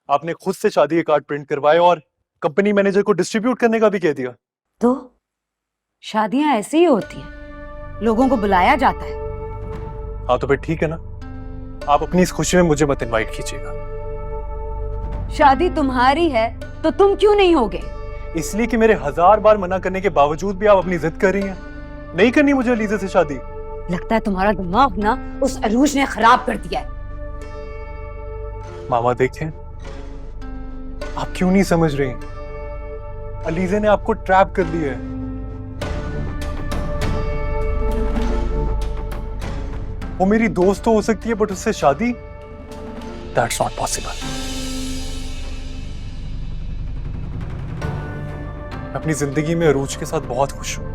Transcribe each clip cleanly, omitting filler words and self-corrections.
आपने खुद से शादी के कार्ड प्रिंट करवाए और कंपनी मैनेजर को डिस्ट्रीब्यूट करने का भी कह दिया। तो शादियां ऐसी ही होती हैं, लोगों को बुलाया जाता है। हाँ तो फिर ठीक है ना, आप अपनी इस खुशी में मुझे मत इनवाइट कीजिएगा। शादी तुम्हारी है तो तुम क्यों नहीं होगे? इसलिए कि मेरे 1000 बार मना करने के बावजूद भी आप अपनी जिद कर रही हैं। नहीं करनी मुझे अलीजा से शादी। लगता है तुम्हारा दिमाग ना उस अरूज ने खराब कर दिया है। मामा देखें, आप क्यों नहीं समझ रही? अलीजा ने आपको ट्रैप कर दिया है। वो मेरी दोस्त तो हो सकती है, बट उससे शादी, दैट्स नॉट पॉसिबल। मैं अपनी जिंदगी में अरूज के साथ बहुत खुश हूं।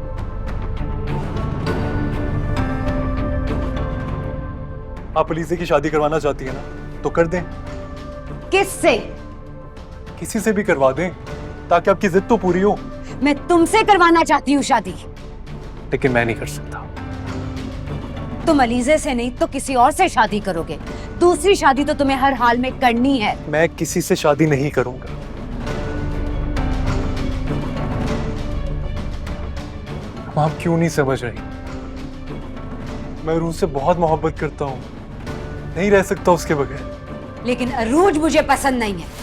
आप अलीजा की शादी करवाना चाहती है ना, तो कर दें। किससे? किसी से भी करवा दें, ताकि आपकी जिद तो पूरी हो। मैं तुमसे करवाना चाहती हूँ शादी। लेकिन मैं नहीं कर सकता। तुम अलीजे से नहीं तो किसी और से शादी करोगे। दूसरी शादी तो तुम्हें हर हाल में करनी है। मैं किसी से शादी नहीं करूंगा। आप क्यों नहीं समझ रही? मैं अरूज से बहुत मोहब्बत करता हूँ, नहीं रह सकता उसके बगैर। लेकिन अरूज मुझे पसंद नहीं है।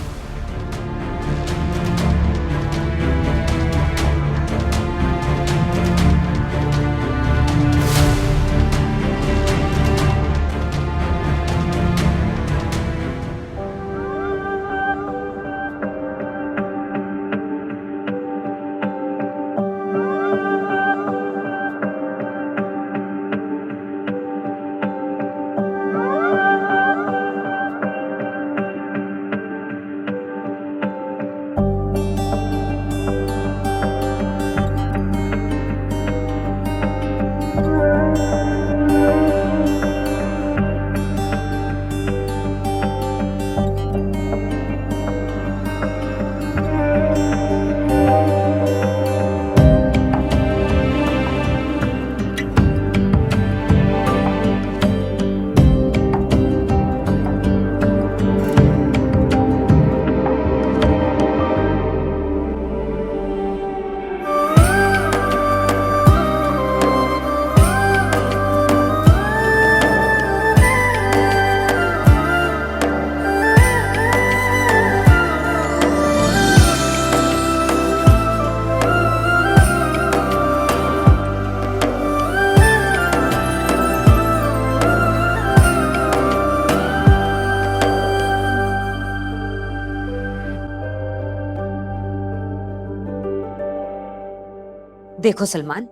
देखो सलमान,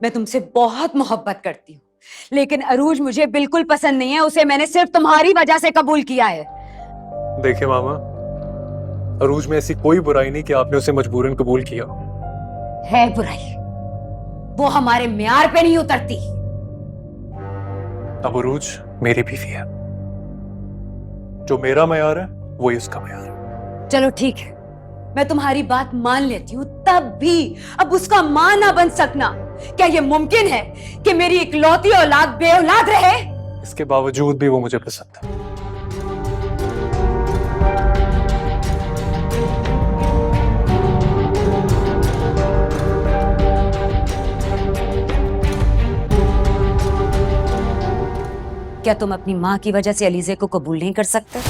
मैं तुमसे बहुत मोहब्बत करती हूँ, लेकिन अरूज मुझे बिल्कुल पसंद नहीं है। उसे मैंने सिर्फ तुम्हारी वजह से कबूल किया है। देखिए मामा, अरूज में ऐसी कोई बुराई नहीं कि आपने उसे मजबूरन कबूल किया। है बुराई, वो हमारे म्यार पे नहीं उतरती। अब अरूज मेरी बीवी है, जो मेरा मयार है वही उसका मयार है। चलो ठीक है, मैं तुम्हारी बात मान लेती हूँ, तब भी अब उसका मां ना बन सकना, क्या ये मुमकिन है कि मेरी इकलौती औलाद बेऔलाद रहे? इसके बावजूद भी वो मुझे पसंद है। क्या तुम अपनी मां की वजह से अलीजे को कबूल नहीं कर सकते?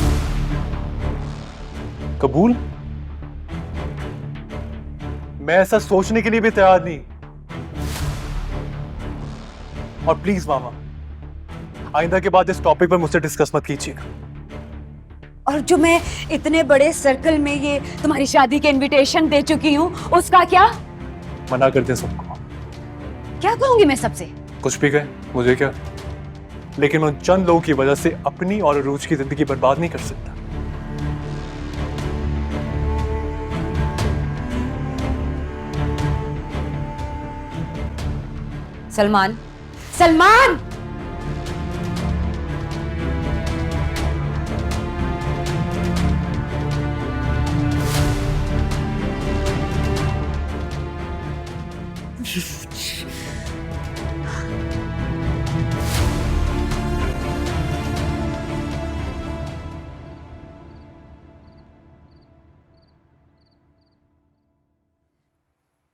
कबूल? मैं ऐसा सोचने के लिए भी तैयार नहीं। और प्लीज मामा, आइंदा के बाद इस टॉपिक पर मुझसे डिस्कस मत कीजिएगा। और जो मैं इतने बड़े सर्कल में ये तुम्हारी शादी के इनविटेशन दे चुकी हूँ, उसका क्या? मना कर दें सबको। क्या कहूंगी मैं सबसे? कुछ भी कहे, मुझे क्या। लेकिन मैं उन चंद लोगों की वजह से अपनी और अरूज की जिंदगी बर्बाद नहीं कर सकता। सलमान, सलमान!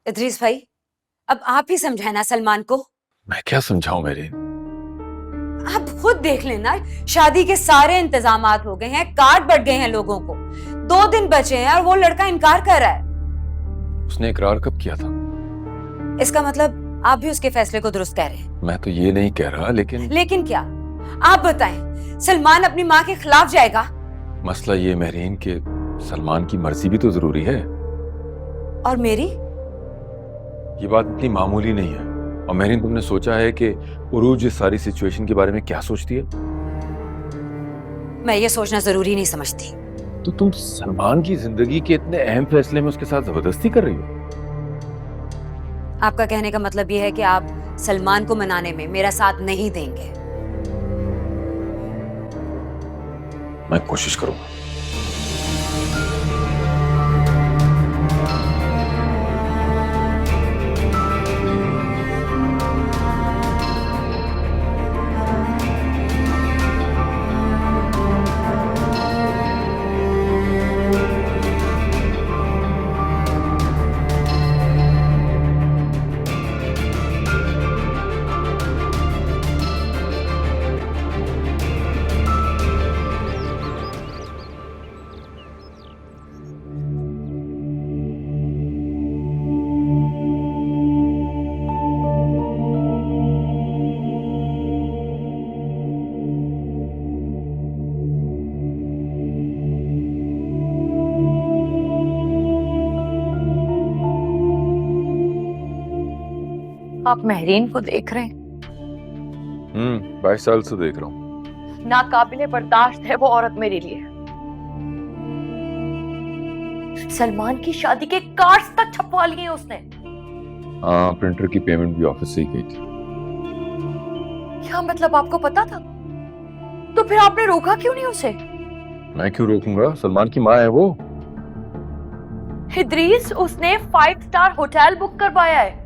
इदरीस भाई, अब आप ही समझाए ना सलमान को। मैं क्या समझाऊं मेरी? आप खुद देख लेना, शादी के सारे इंतजामात हो गए हैं, कार्ड बढ़ गए हैं लोगों को, 2 दिन बचे हैं और वो लड़का इनकार कर रहा है। उसने इकरार कब किया था? इसका मतलब आप भी उसके फैसले को दुरुस्त कह रहे हैं? मैं तो ये नहीं कह रहा, लेकिन क्या? आप बताएं, सलमान अपनी माँ के खिलाफ जाएगा? मसला ये महरीन कि सलमान की मर्जी भी तो जरूरी है। और मेरी? ये बात इतनी मामूली नहीं है। और महरीन, तुमने सोचा है कि उरूज इस सारी सिचुएशन के बारे में क्या सोचती है? मैं ये सोचना जरूरी नहीं समझती। तो तुम सलमान की जिंदगी के इतने अहम फैसले में उसके साथ जबरदस्ती कर रही हो? आपका कहने का मतलब ये है कि आप सलमान को मनाने में मेरा साथ नहीं देंगे? मैं कोशिश करूंगा। आप महरीन को देख रहे हैं? 22 साल से देख रहा हूँ। नाकाबिले बर्दाश्त है वो औरत मेरे लिए। सलमान की शादी के कार्ड्स तक छपवा लिए उसने। हाँ, प्रिंटर की पेमेंट भी ऑफिस से ही गई थी। क्या मतलब, आपको पता था? तो फिर आपने रोका क्यों नहीं उसे? मैं क्यों रोकूंगा? सलमान की माँ है वो। इदरीस, उसने 5 स्टार होटल बुक करवाया है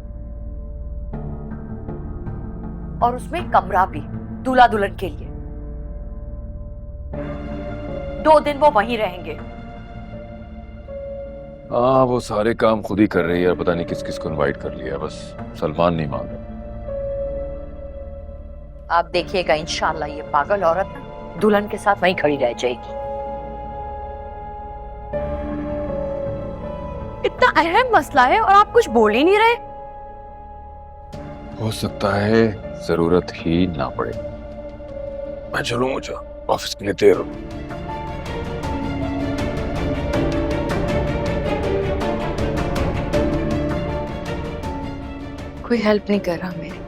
और उसमें कमरा भी दूल्हा दुल्हन के लिए। 2 दिन वो वहीं रहेंगे। हाँ, वो सारे काम खुद ही कर रही है। पता नहीं किस किस को इनवाइट कर लिया, बस सलमान नहीं मान रहा। आप देखिएगा, इंशाल्लाह ये पागल औरत दुल्हन के साथ वहीं खड़ी रह जाएगी। इतना अहम मसला है और आप कुछ बोल ही नहीं रहे। हो सकता है जरूरत ही ना पड़े। मैं चलूं, मुझे ऑफिस के लिए देर हो। कोई हेल्प नहीं कर रहा मेरी।